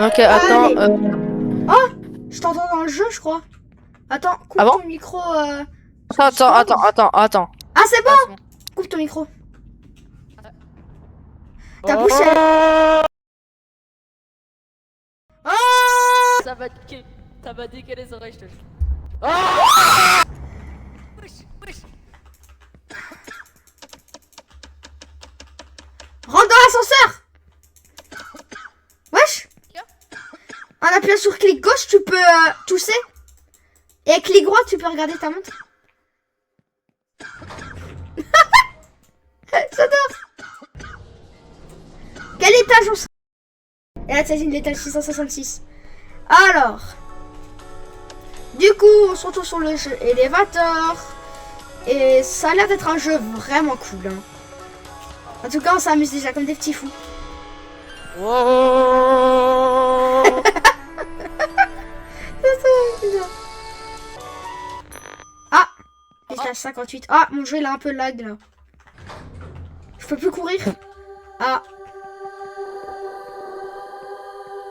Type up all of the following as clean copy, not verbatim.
Ok, attends. Oh, je t'entends dans le jeu, je crois. Attends, coupe Ah bon ton micro. Attends. Ah, c'est bon. Ah, c'est bon. Coupe ton micro. Ta Oh, bouche, elle... Oh, ça va niquer. Ça va niquer les oreilles, je te jure. Oh wesh, wesh. rentre dans l'ascenseur. Wesh. En appuyant sur clic gauche, tu peux tousser. Et avec clic droit, tu peux regarder ta montre. J'adore. Quel étage on sera? Et là, c'est l'étage 666. Alors, du coup, on se retrouve sur le jeu Elevator. Et ça a l'air d'être un jeu vraiment cool. Hein. En tout cas, on s'amuse déjà comme des petits fous. Oh C'est bien. Ah, étage 58. Ah, mon jeu il a un peu lag là. Je peux plus courir. Ah.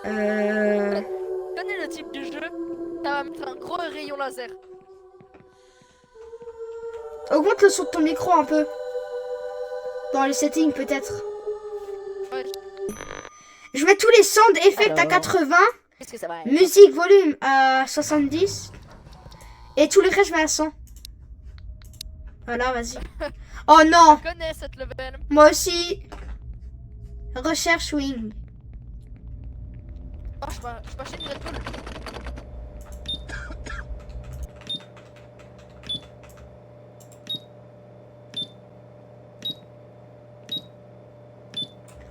Connais le type de jeu? Ça va mettre un gros rayon laser. Augmente le son de ton micro un peu. Dans les settings peut-être. Ouais. Je mets tous les sound effects à Alors. 80. Qu'est-ce que ça va être? Musique volume à 70. Et tous les restes je mets à 100. Voilà, vas-y. Oh non. Je connais cette level. Moi aussi. Recherche wing. Oh, je vais acheter une Red Bull.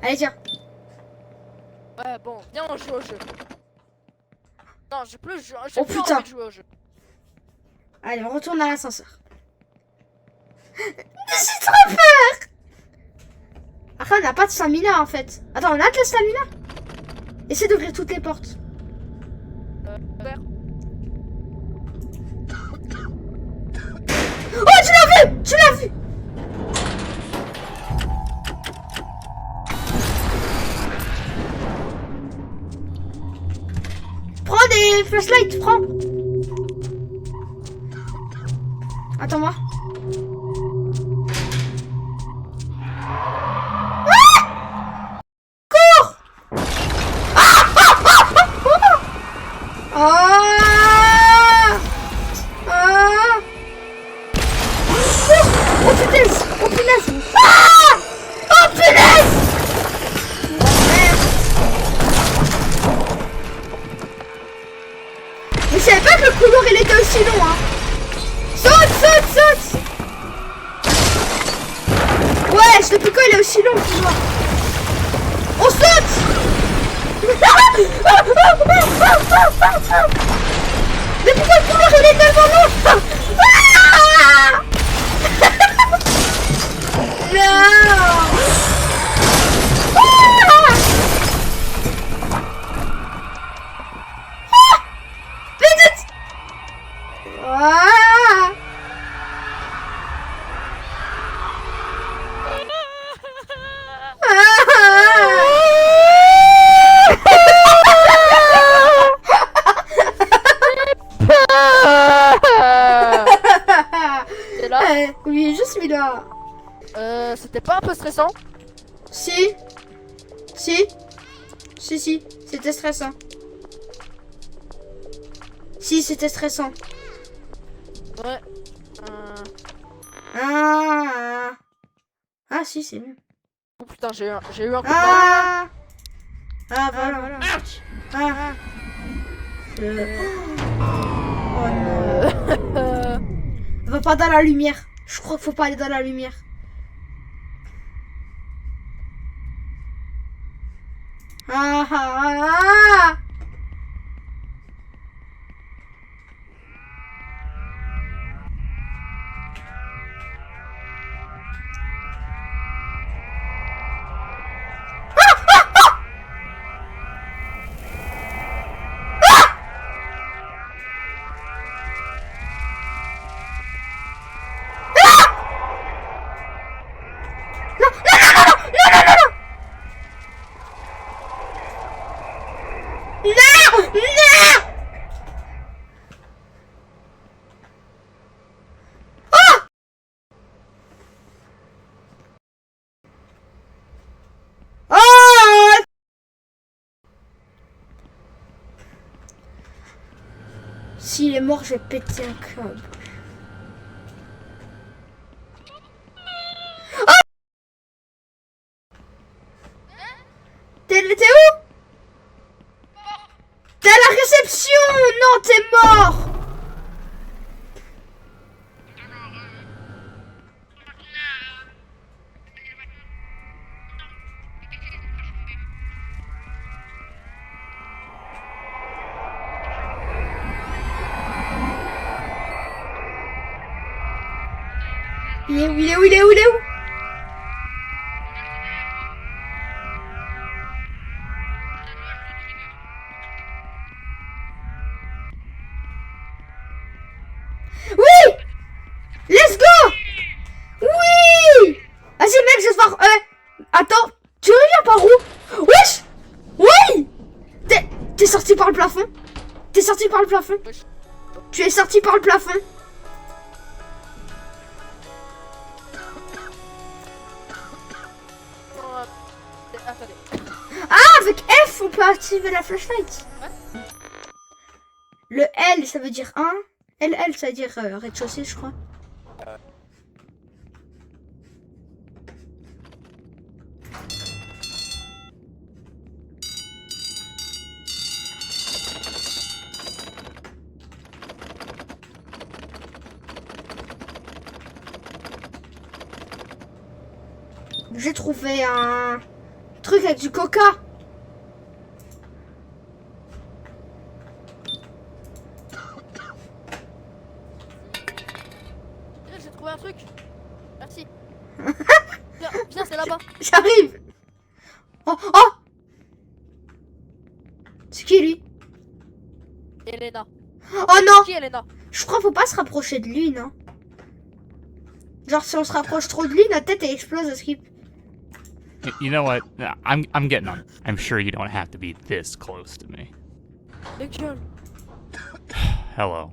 Allez, tiens. Ouais, bon, viens, on joue au jeu. Non, j'ai plus, j'ai Oh, plus putain. envie de jouer au jeu. Allez, on retourne à l'ascenseur. J'ai trop peur. Après, on n'a pas de stamina en fait. Attends, on a de la stamina. Essaie d'ouvrir toutes les portes. Vert. Oh, tu l'as vu. Tu l'as vu. Prends des flashlights, prends. Attends-moi. Ah, cours. Ah. Ah. Oh punaise. Oh punaise. Ah. Oh punaise. Mais je savais pas que le couloir il était aussi long hein. Saute. Ouais, je sais plus quand il est aussi long le couloir. On saute. Mais pourquoi le couloir il est tellement long? Ah. Non. Ah. Vite. Ah. T'es là? Oui, je suis là. C'était pas un peu stressant? Si. C'était stressant. Si, c'était stressant. Ouais. Ah, si, c'est mieux. Oh putain, j'ai eu un coup de mal. Voilà. Ah. Oh non. Va pas dans la lumière. Je crois qu'il faut pas aller dans la lumière. Ah. S'il est mort, je vais péter un câble. Oh! T'es où? T'es à la réception! Non, t'es mort! Il est où? Il est où? Il est où? Il est où? Oui! Let's go! Oui! Vas-y mec, je vais te voir. Attends, tu reviens par où? Wesh! Oui! T'es sorti par le plafond? T'es sorti par le plafond? Wesh. Tu es sorti par le plafond? Non, attendez. Ah, avec F, on peut activer la flashlight. Ouais. Le L, ça veut dire 1. L, ça veut dire rez-de-chaussée, je crois. J'ai trouvé un truc avec du coca. J'ai trouvé un truc. Merci. Viens, c'est là-bas. J'arrive. Oh, oh. C'est qui lui? Elena. Oh non. Qui Elena? Je crois qu'il faut pas se rapprocher de lui, non? Genre si on se rapproche trop de lui, notre tête elle explose à skip. You know what? I'm getting on. I'm sure you don't have to be this close to me. Les gueules. Hello.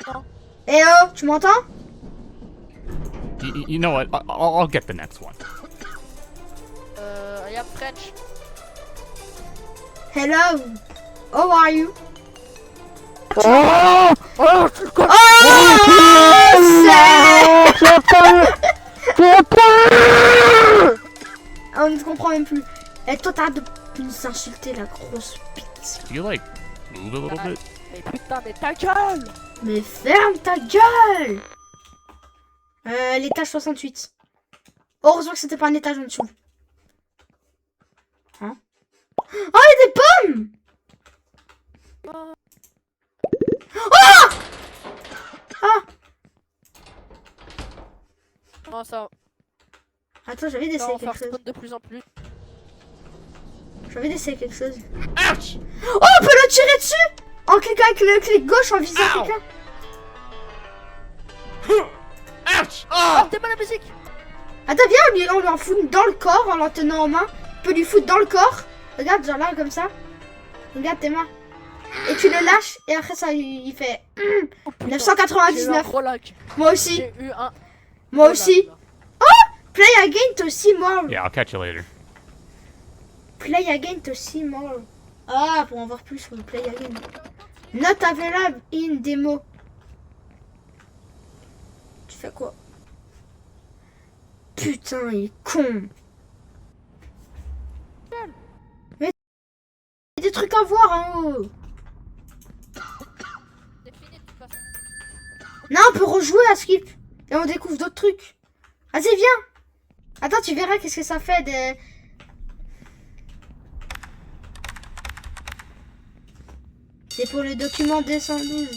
Non. Eh oh, tu m'entends? You know what? I'll get the next one. I am French. Hello. How are you? Oh, Oh, on ne comprend même plus. Et toi, t'arrêtes de nous insulter, la grosse pute. Do you like move a little bit? Mais putain, mais ta gueule! Mais ferme ta gueule! L'étage 68. Heureusement que c'était pas un étage en dessous. Hein? Oh, il y a des pommes! Oh! Ah! Non, ça Attends, j'avais va d'essayer en faire quelque chose. spawn de plus en plus. J'avais d'essayer quelque chose. Ouch! Oh, on peut le tirer dessus! En cliquant avec le clic gauche en visant Ow! quelqu'un. Ouch! Ah, Oh! t'es mal la musique! Attends, viens, on lui en fout dans le corps en l'en tenant en main. On peut lui foutre dans le corps. Regarde, genre là, comme ça. Regarde tes mains. Et tu le lâches, et après ça, il fait Oh, putain, j'ai eu un 999. gros lag. Moi aussi. J'ai eu un Moi gros aussi. lag, là. Play again, t'as aussi mort. Yeah, I'll catch you later. Play again, t'as aussi mort. Ah, pour en voir plus sur le play again. Not available in demo. Tu fais quoi? Putain, il est con. Mais il y a des trucs à voir en haut. C'est fini de toute façon. Non, on peut rejouer à Skip. Et on découvre d'autres trucs. Vas-y, viens. Attends, tu verras qu'est-ce que ça fait de... C'est pour le document 212.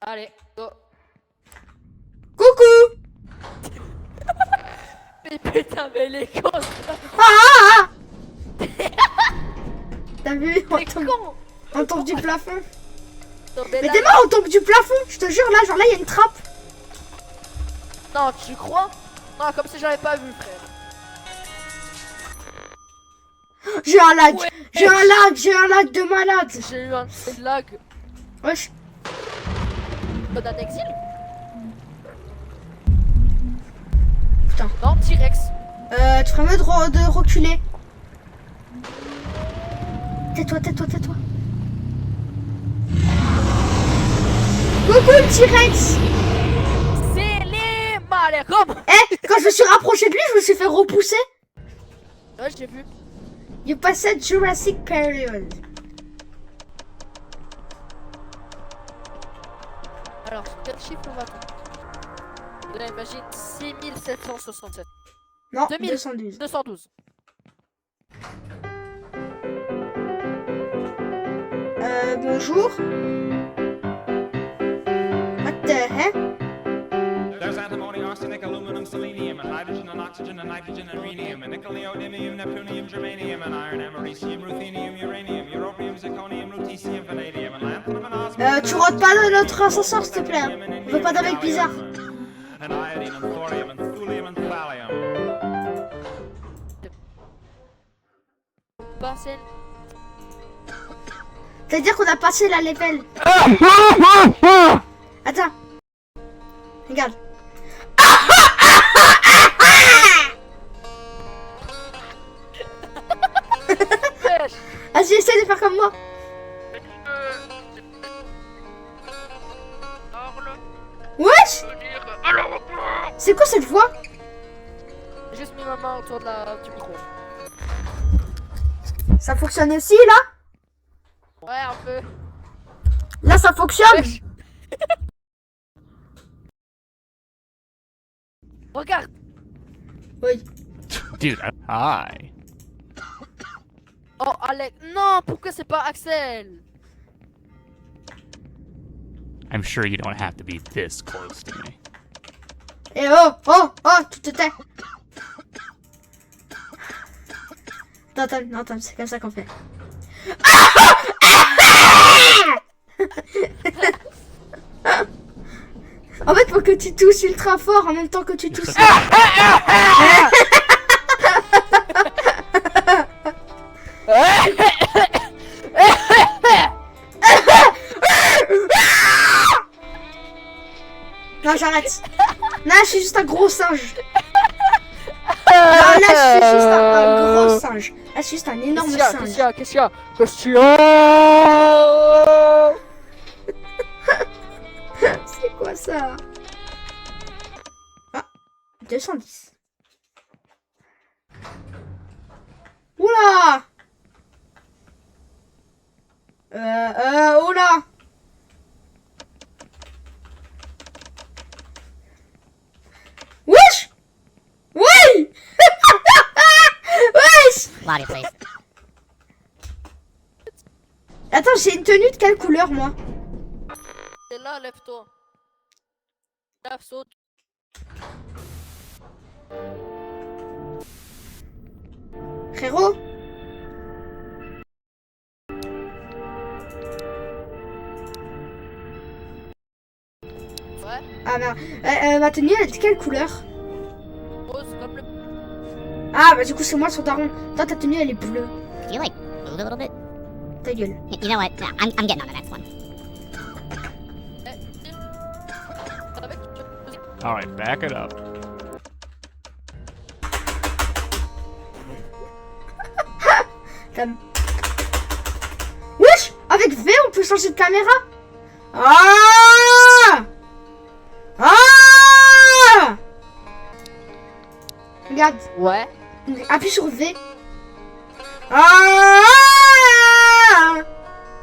Allez, go. Coucou. Mais putain, mais les cons! Ah, ah, ah. T'as vu? Les cons! On tombe du plafond. Tombé Mais là. t'es mort, on tombe du plafond. Je te jure, là, genre là, il y a une trappe. Non, tu crois? Non, comme si j'avais pas vu, frère. J'ai un lag. Ouais. J'ai un lag. J'ai un lag de malade. J'ai eu un lag. Wesh. Mode un exil? putain. Non, T-Rex. Tu ferais mieux de reculer. Tais-toi, tais-toi, tais-toi. Coucou le T-Rex. C'est les malheureux. Eh, quand je me suis rapproché de lui, je me suis fait repousser. Ouais, j'ai vu. You passed Jurassic Period. Alors, sur quel chiffre on va tomber? Là, imagine 6767. Non, 2000. 212. 212. Bonjour. What the heck? There's antimony, arsenic, aluminum, selenium, and hydrogen, and oxygen, and nitrogen, and rhenium, and nickel, neodymium, neptunium, germanium, and iron, americium, ruthenium, uranium, europium, zirconium, lutetium, vanadium, and lanthanum, and osmium. Tu rentres pas dans notre ascenseur, s'il te plaît. On veut pas d'un mec bizarre. And iodine, and thorium, and thulium, and thallium. Passer. C'est-à-dire qu'on a passé la level. Attends. Regarde. Wesh. Vas-y, essaie de faire comme moi. Wesh. C'est quoi cette voix? J'ai juste mis ma main autour de du micro. Ça fonctionne aussi, là? Ouais, un peu. Là, ça fonctionne. Wesh. Regarde. Oui. Dude, hi. Oh, Alex. Non, pourquoi c'est pas Axel? I'm sure you don't have to be this close to me. Eh oh, oh, oh, tu te tais. Attends, non, attends, c'est comme ça qu'on fait. En fait, faut que tu tousses ultra fort en même temps que tu tousses. Non, j'arrête. Non, je suis juste un gros singe. Non, là, je suis juste un gros singe. Là, je suis juste un énorme singe. Qu'est-ce qu'il y a? C'est quoi ça? Ah, 210. Oula! Oula! Wesh! Oui! Wesh! Lobby, please. Attends, j'ai une tenue de quelle couleur, moi? T'es là, lève-toi. Lève, saute. Frérot? Ouais. Ah merde. Ma tenue, elle est de quelle couleur? Rose comme le. Ah bah du coup c'est moi son daron. Toi ta tenue elle est bleue. Do you like move a little bit? Ta gueule. You know what? Nah, I'm getting on the next one. Alright, back it up. Wesh! Avec V on peut changer de caméra? Ah! Ah! Regarde. Ouais. Appuie sur V. Ah!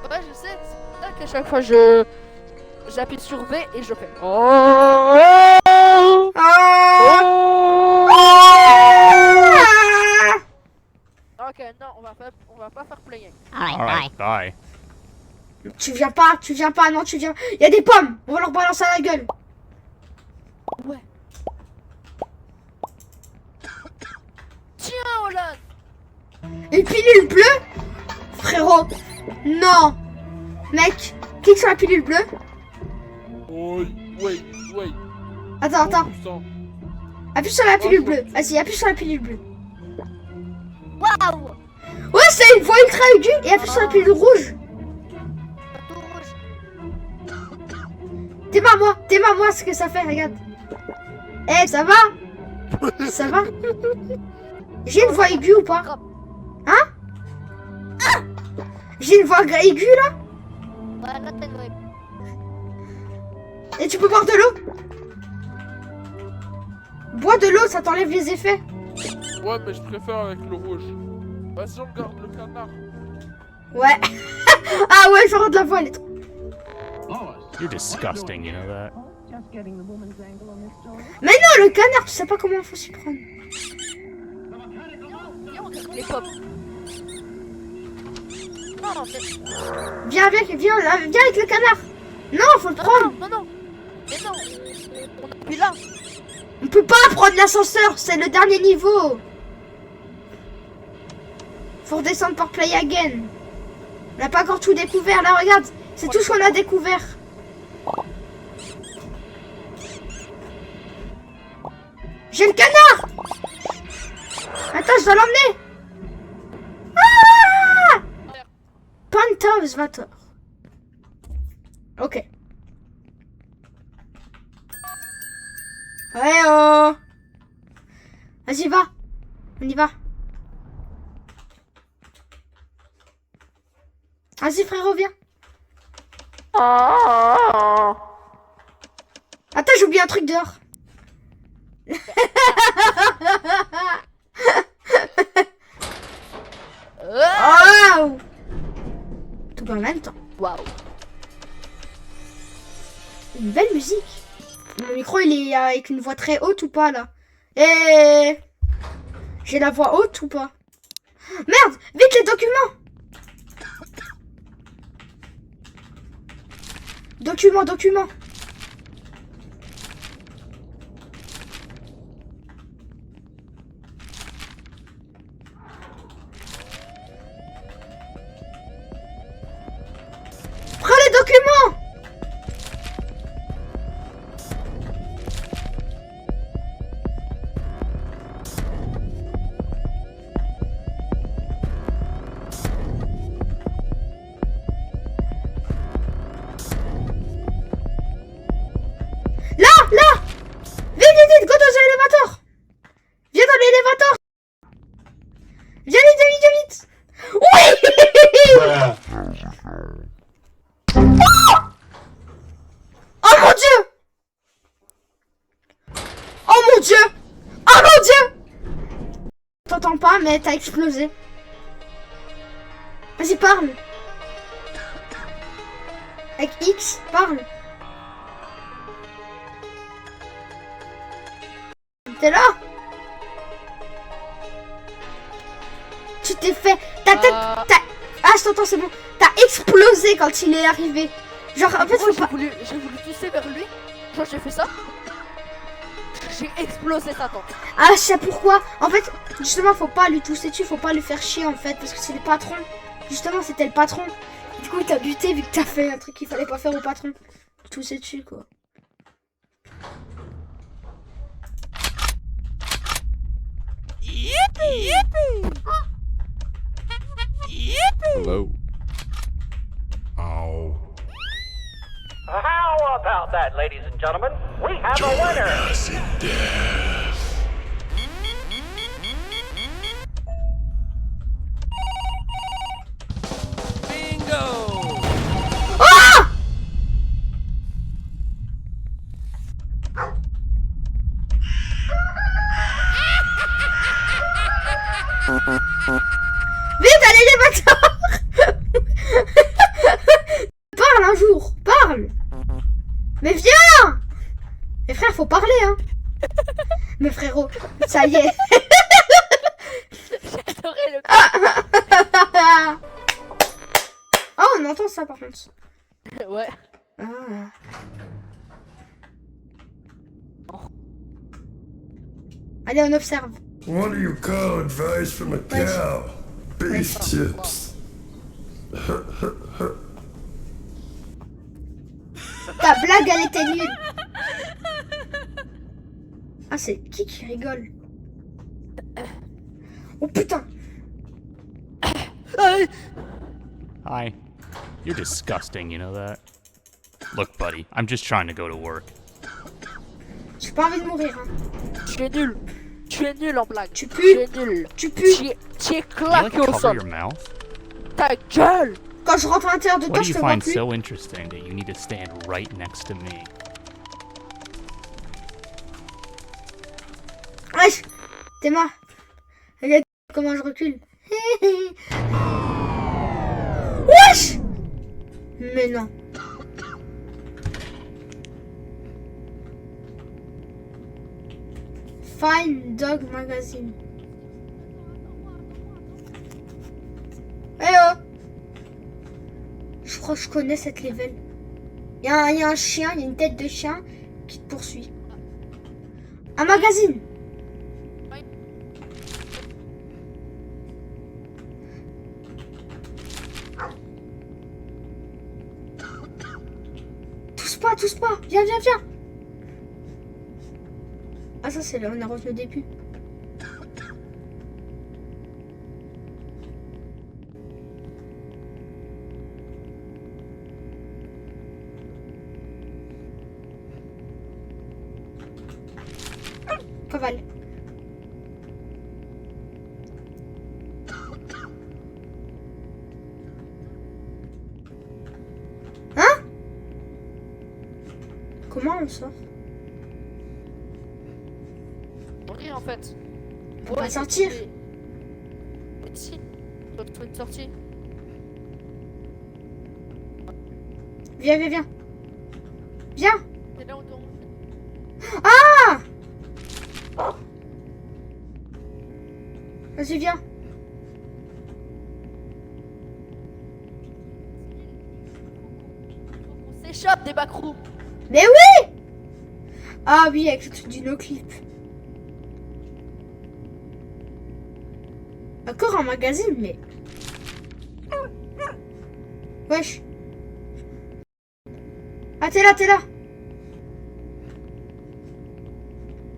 Ouais, je sais. C'est pour ça qu'à chaque fois j'appuie sur V et je fais. Oh! Ah! Ok, non, on va pas faire playing. Alright, Alright, bye. bye. Tu viens pas, non tu viens. Il y a des pommes, on va leur balancer à la gueule. Ouais. Tiens, Hollande. Une pilule bleue? Frérot, non. Mec, clique sur la pilule bleue. Oui. Attends. Appuie sur la pilule bleue. Vas-y, appuie sur la pilule bleue. Wow! Ouais, c'est une voix ultra aiguë et appuie sur la pilule rouge. Tout rouge. T'es moi ce que ça fait, regarde. Eh, ça va? Ça va? J'ai une voix aiguë ou pas? Hein? J'ai une voix aiguë là? Ouais, là t'as une vraie. Et tu peux boire de l'eau? Bois de l'eau, ça t'enlève les effets. Ouais, mais je préfère avec le rouge. Vas-y, on garde le canard. Ouais. Ah ouais, genre de la voix, elle est trop... You're disgusting, you know that? Mais non, le canard, tu sais pas comment il faut s'y prendre. Les pop. Non, c'est. Viens avec le canard. Non, faut le prendre. Non, non, non. Mais non. On appuie là. On peut pas prendre l'ascenseur, c'est le dernier niveau. Faut redescendre par Play Again. On n'a pas encore tout découvert, là regarde. C'est tout ce qu'on a découvert. J'ai le canard. Attends, je dois l'emmener. Ah Pantovsvator. Ok. Ouais oh. Vas-y, va. On y va. Vas-y, frérot, viens. Attends, j'ai oublié un truc dehors. Waouh. Tout en même temps. Waouh. Une belle musique. Mon micro, il est avec une voix très haute ou pas, là? Et... J'ai la voix haute ou pas? Merde! Vite, les documents! Documents. Prends les documents! Là! Vite, go dans l'élévateur! Viens dans l'élévateur! Viens vite! Oui! Oh mon Dieu! Oh mon Dieu! Oh mon Dieu! T'entends pas, mais t'as explosé. Vas-y, parle! Avec X, parle! T'es là? Tu t'es fait... Ta tête... Ah, je t'entends, c'est bon. T'as explosé quand il est arrivé. Genre, en fait, faut pas... J'ai voulu pousser vers lui. Genre, j'ai fait ça. J'ai explosé sa tente. Ah, je sais pourquoi. En fait, justement, faut pas lui tousser dessus, faut pas lui faire chier, en fait, parce que c'est le patron. Justement, c'était le patron. Du coup, il t'a buté vu que t'as fait un truc qu'il fallait pas faire au patron. Tousser dessus, quoi. Hello. Ow. How about that, ladies and gentlemen? We have a winner! Acid death. Ah! Vite, à l'élévateur! Parle un jour, parle! Mais viens! Mais frère, faut parler, hein! Mais frérot, ça y est! J'ai adoré le Oh, on entend ça par contre. Ouais. Ah. Allez, on observe. What do you call advice from a cow? Beef chips. Ta blague, elle était nulle. Ah, c'est qui rigole? Oh putain. Hi. You're disgusting, you know that? Look, buddy, I'm just trying to go to work. J'ai pas envie de mourir, hein. Tu es nul. Tu es nul en blague. Tu Tu pues. es nul. Tu pues. Tu es Can you, like, claqué au cover sol. your mouth? Ta gueule. Quand je rentre à l'intérieur de What toi, do je you te vois find plus. so interesting that you need to stand right next to me? Wesh, t'es mort. Regarde comment je recule. Wesh. Mais non. Fine Dog Magazine. Eh oh. Je crois que je connais cette level. Il y a un chien, il y a une tête de chien qui te poursuit. Un magazine. Tousse pas. Viens. Ah ça c'est là, on est revenu au début. Cavale. Hein? Comment on sort? Oui, en fait. On peut pas sortir. Mais si. L'autre truc de sortie. Viens. Viens. C'est là où ton... Ah! Vas-y, viens. On s'échappe des backrooms. Mais oui! Ah oui, avec le truc du no-clip. Encore un magazine, mais... Wesh. Ah, t'es là.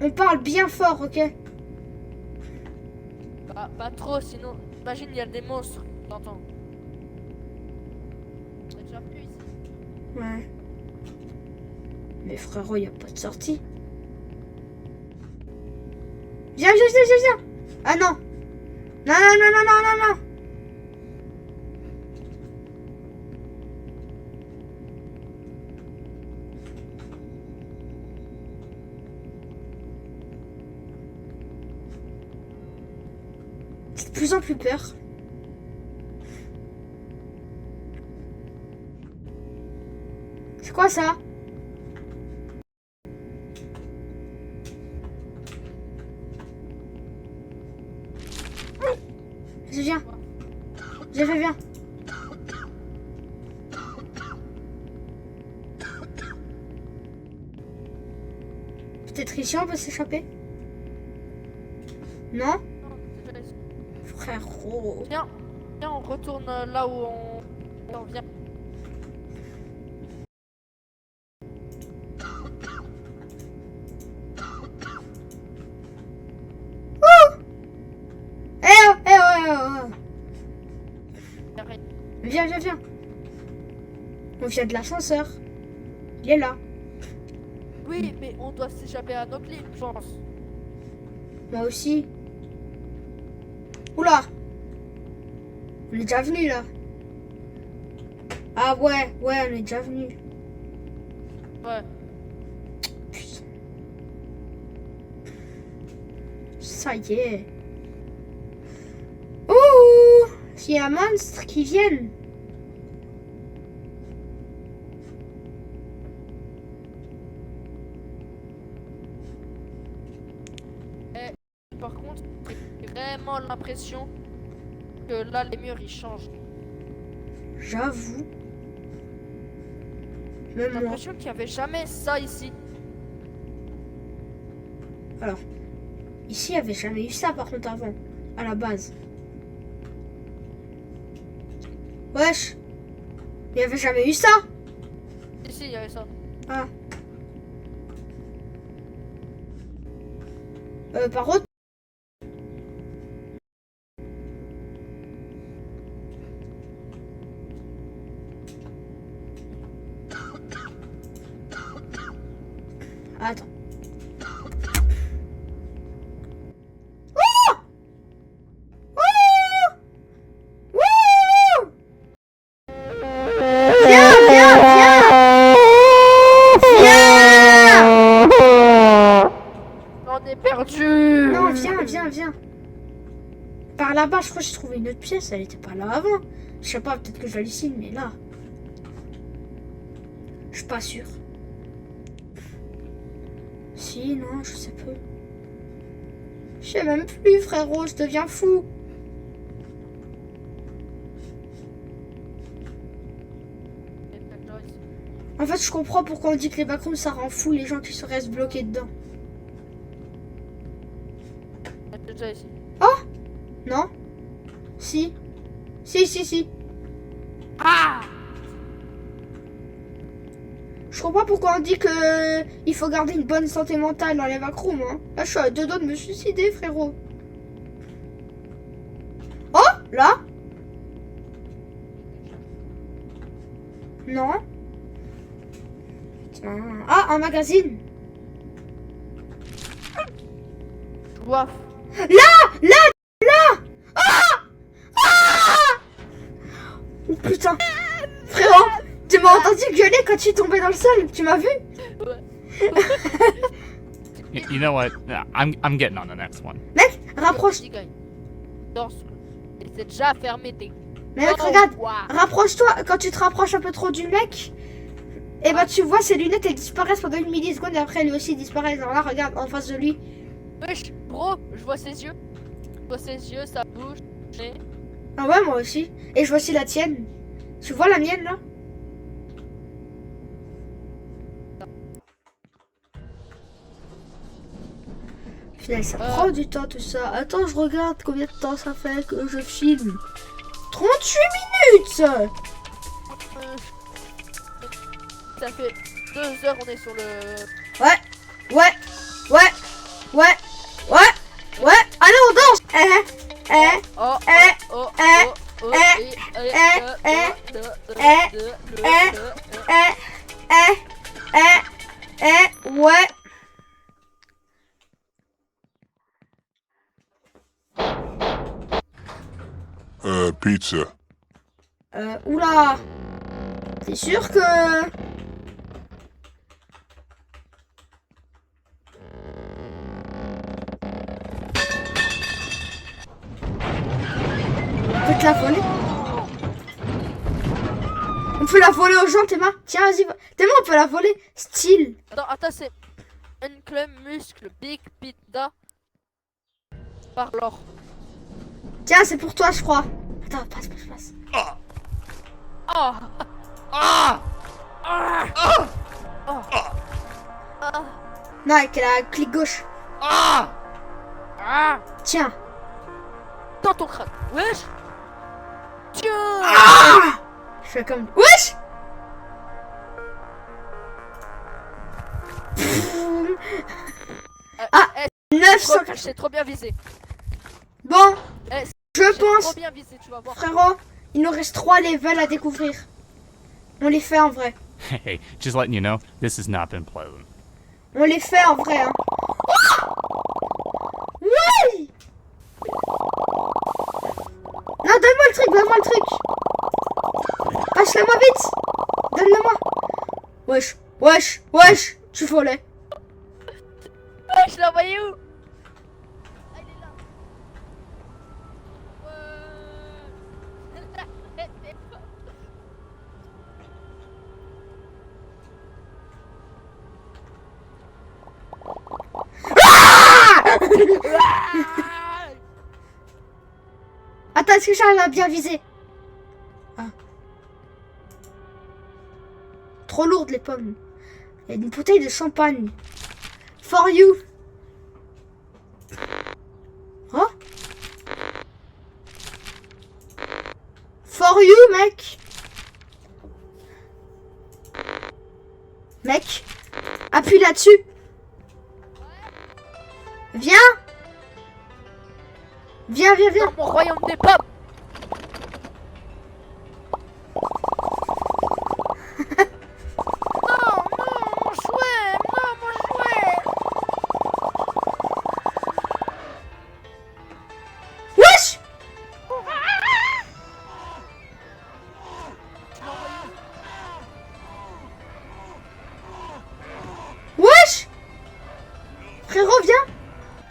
On parle bien fort, ok? Bah, pas trop, sinon... Imagine, il y a des monstres. T'entends? On est déjà plus ici. Ouais. Mais frérot, y a pas de sortie. Viens. Ah non. Non. J'ai de plus en plus peur. C'est quoi ça? Viens. Viens. Peut-être ici on peut s'échapper? Non? Non, déjà ici. Frérot. Viens, on retourne là où on vient. Viens. On vient de l'ascenseur. Il est là. Oui, mais on doit s'échapper à nos clips, je pense. Moi aussi. Oula. On est déjà venu là. Ah ouais, on est déjà venu. Ouais. Putain. Ça y est. Ouh. S'il y a un monstre qui vienne. Par contre, j'ai vraiment l'impression que là, les murs, ils changent. J'avoue. J'ai Même moi. l'impression qu'il n'y avait jamais ça ici. Alors, ici, il n'y avait jamais eu ça par contre avant, à la base. Wesh. Il n'y avait jamais eu ça. Ici, il y avait ça. Ah. Par contre. Attends. viens, viens. Par là-bas, je crois que j'ai trouvé une autre pièce. Elle était pas là avant. Je sais pas, peut-être que j'hallucine, mais là. Je suis pas sûr. Si, non, je sais pas. Je sais même plus, frérot, je deviens fou. En fait, je comprends pourquoi on dit que les backrooms, ça rend fou les gens qui se restent bloqués dedans. Déjà ici. Non? Si. Si. Ah! Je comprends pourquoi on dit que il faut garder une bonne santé mentale dans les backrooms. Hein. Là, je suis à 2 doigts de me suicider, frérot. Oh, là? Non. Tiens. Ah, un magazine. Soif. Oh putain. Frérot, tu m'as entendu gueuler quand je suis tombé dans le sol. Tu m'as vu? You know what? I'm getting on the next one. Mec, rapproche. Petit gars. Danse. Et c'est déjà fermé tes. Mais mec, Oh, regarde. wow. Rapproche-toi. Quand tu te rapproches un peu trop du mec, et bah tu vois ses lunettes, elles disparaissent pendant 1 milliseconde et après lui aussi disparaît. Alors là, regarde en face de lui. Wesh, bro, je vois ses yeux. Je vois ses yeux, sa bouche. nez. Ah ouais, moi aussi. Et je vois aussi la tienne. Tu vois la mienne là? Putain, ça prend du temps tout ça. Attends, je regarde combien de temps ça fait que je filme. 38 minutes! Ça fait 2 heures, on est sur le. Ouais. Allez, on danse! Oh, ouais. Pizza. Oula. T'es sûr que... On peut te la voler. On peut la voler aux gens, Théma. Tiens, vas-y. Théma, on peut la voler. Style. Attends, c'est une clé muscle Big Pizza par l'or. Tiens, c'est pour toi, je crois. Attends, passe. Oh. Non, avec la clic gauche. Tiens. Dans ton crâne. Wesh. Tiens. Je fais comme... Wesh. Ah, 900... C'est trop bien visé. Bon, Eh, je Trop pense, bien visé, tu vas voir. frérot, il nous reste 3 levels à découvrir. On les fait en vrai. Hey, just letting you know, this has not been pleasant. On les fait en vrai, hein. Oui. Non, donne-moi le truc. Passe-le-moi vite. Donne-le-moi. Wesh. Tu volais. Je l'ai envoyé où? Ah, il est là. Attends, est-ce que j'arrive à bien viser? Ah. Trop lourde les pommes. Il y a une bouteille de champagne. For you. Oh. For you, mec. Mec. Appuie là-dessus. Viens. Dans mon royaume des pommes. Non, mon jouet. Wesh. Wesh. Frérot, viens.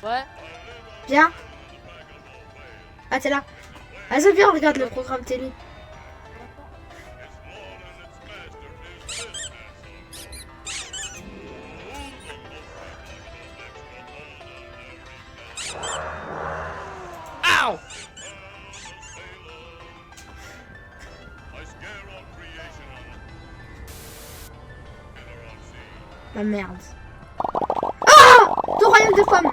Ouais. Viens. Ah, t'es là. Ah, ça viens, on regarde le programme télé. Ow! La merde. Ah! Ton royaume de pommes.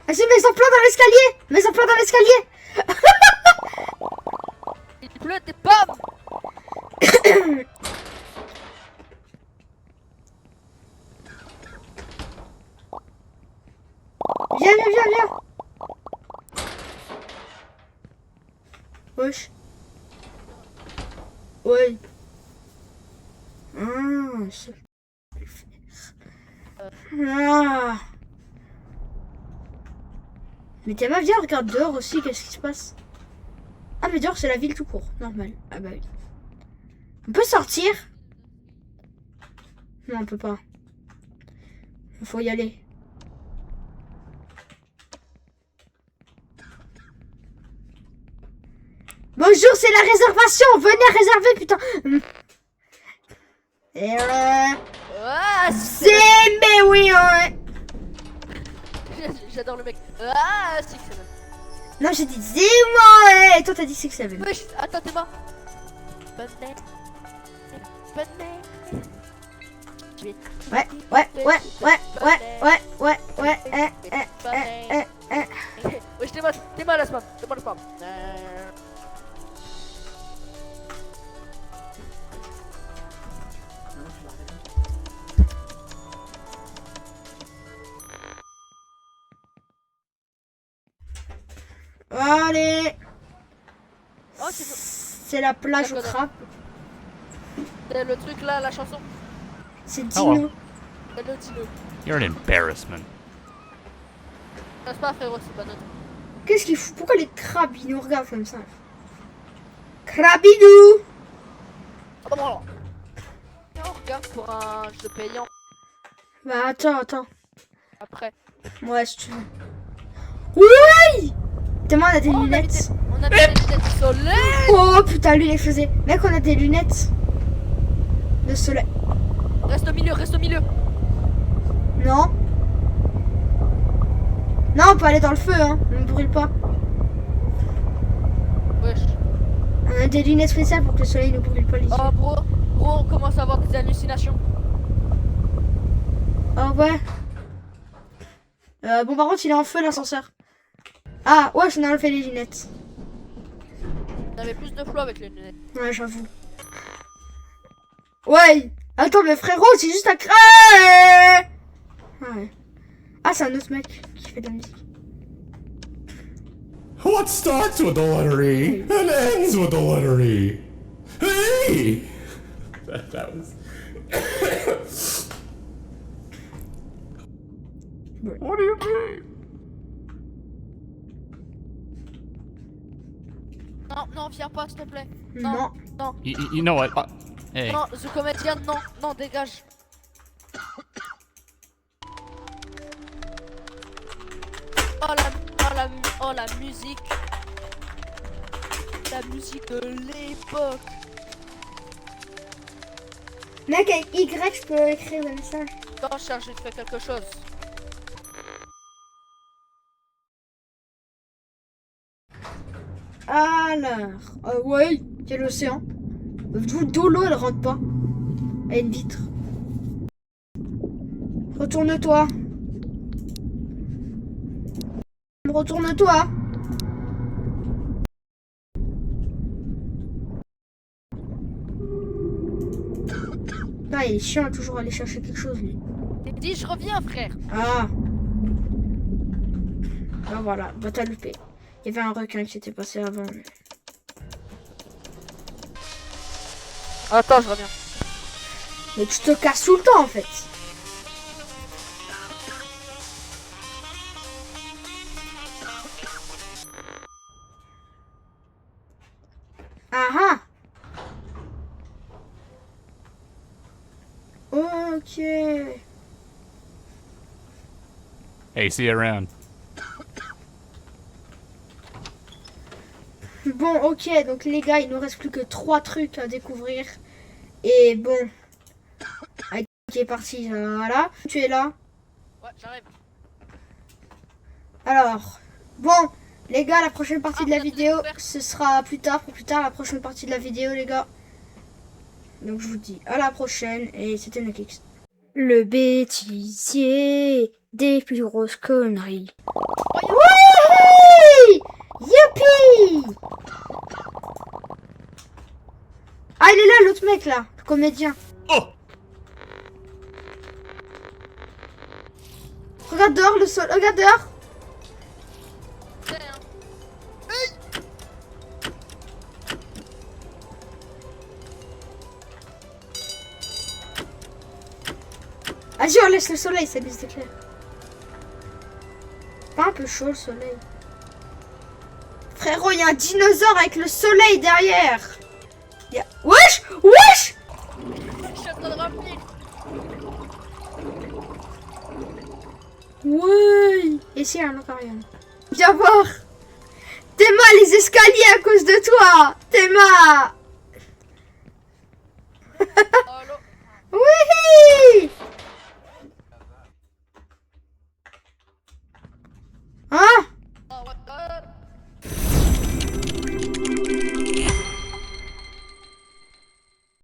Ah, c'est mes emplois dans l'escalier. Mes emplois dans l'escalier. Il pleut des pommes. Viens. Wesh. Ouais. Ah. Mais t'es pas viens, regarde dehors aussi, qu'est-ce qui se passe? Ah, mais dehors c'est la ville tout court, normal. Ah bah oui. On peut sortir? Non, on peut pas. Il faut y aller. Bonjour, c'est la réservation. Venez réserver, putain. Et Ah, c'est mais oui, ouais. J'adore le mec. Ah, Six Seven. Non, j'ai dit c'est moi, ouais. Et toi, t'as dit Six Seven. Wesh, attends, t'es mort. Bonne nuit. Ouais. Wesh, t'es mal, Asman. T'es mal, Asman. Allez. Oh, C'est la plage au crabe. c'est le truc là, la chanson. C'est Oh. Dino. C'est le Dino. You're an embarrassment. C'est pas, frérot, c'est pas notre. Qu'est-ce qu'il fout? Pourquoi les crabes ils nous regardent comme ça? Crabidou. Oh, bon. On regarde pour un jeu payant Bah attends. après. Ouais, si tu veux. Oui. Tellement on a des Oh, lunettes. On a mis des lunettes de soleil. Oh putain, lui il explosé. Mec, on a des lunettes de soleil. Reste au milieu. Non. Non, on peut aller dans le feu, hein. On ne brûle pas. Wesh. On a des lunettes spéciales pour que le soleil ne brûle pas les yeux. Oh, bro, on commence à avoir des hallucinations. Oh ouais. Bon, par contre, il est en feu l'ascenseur. Ah, ouais, j'en ai enlevé les lunettes. On avait plus de flow avec les lunettes. Ouais, j'avoue. Ouais. Attends, mais frérot, c'est juste un crabe. Ouais. Ah, c'est un autre mec qui fait de la musique. What starts with the letter E and ends with the letter E? Hey! That was. What do you mean? Non, viens pas, s'il te plaît. Non. Non, You know what? Hey. non, The Comédien, non, dégage. Oh la musique. La musique de l'époque. Mec, avec Y, je peux écrire des messages. Attends, charge, je te fais quelque chose. Alors, ouais, il y a l'océan. D'où l'eau, elle rentre pas. Elle a une vitre. Retourne-toi. Retourne-toi. Ah, il est chiant à toujours aller chercher quelque chose, lui. Dis, je reviens, frère. Ah. Ah, voilà, bah t'as loupé. Il y avait un requin qui s'était passé avant. Mais... Attends, je reviens. mais tu te casses tout le temps, en fait. Ah ah. Ok. Hey, see you around. Bon, ok, donc les gars, il nous reste plus que 3 trucs à découvrir. Et bon, qui est parti, voilà. Tu es là? Ouais, j'arrive. Alors, bon, les gars, la prochaine partie de la vidéo, ce sera plus tard, pour plus tard, la prochaine partie de la vidéo, les gars. Donc je vous dis à la prochaine, et c'était Nakix. Le bêtisier des plus grosses conneries. Oui! Youpi! Ah, il est là, l'autre mec, là, le comédien. Oh! Regarde dehors, le sol, regarde dehors. C'est, hein. Vas-y, on laisse le soleil, ça baisse de clair. Pas un peu chaud le soleil. Frérot, il y a un dinosaure avec le soleil derrière. Wesh! Wesh! Je suis en train de remplir. Ouais. Et c'est un aquarium. Viens voir. Théma, les escaliers à cause de toi. Théma.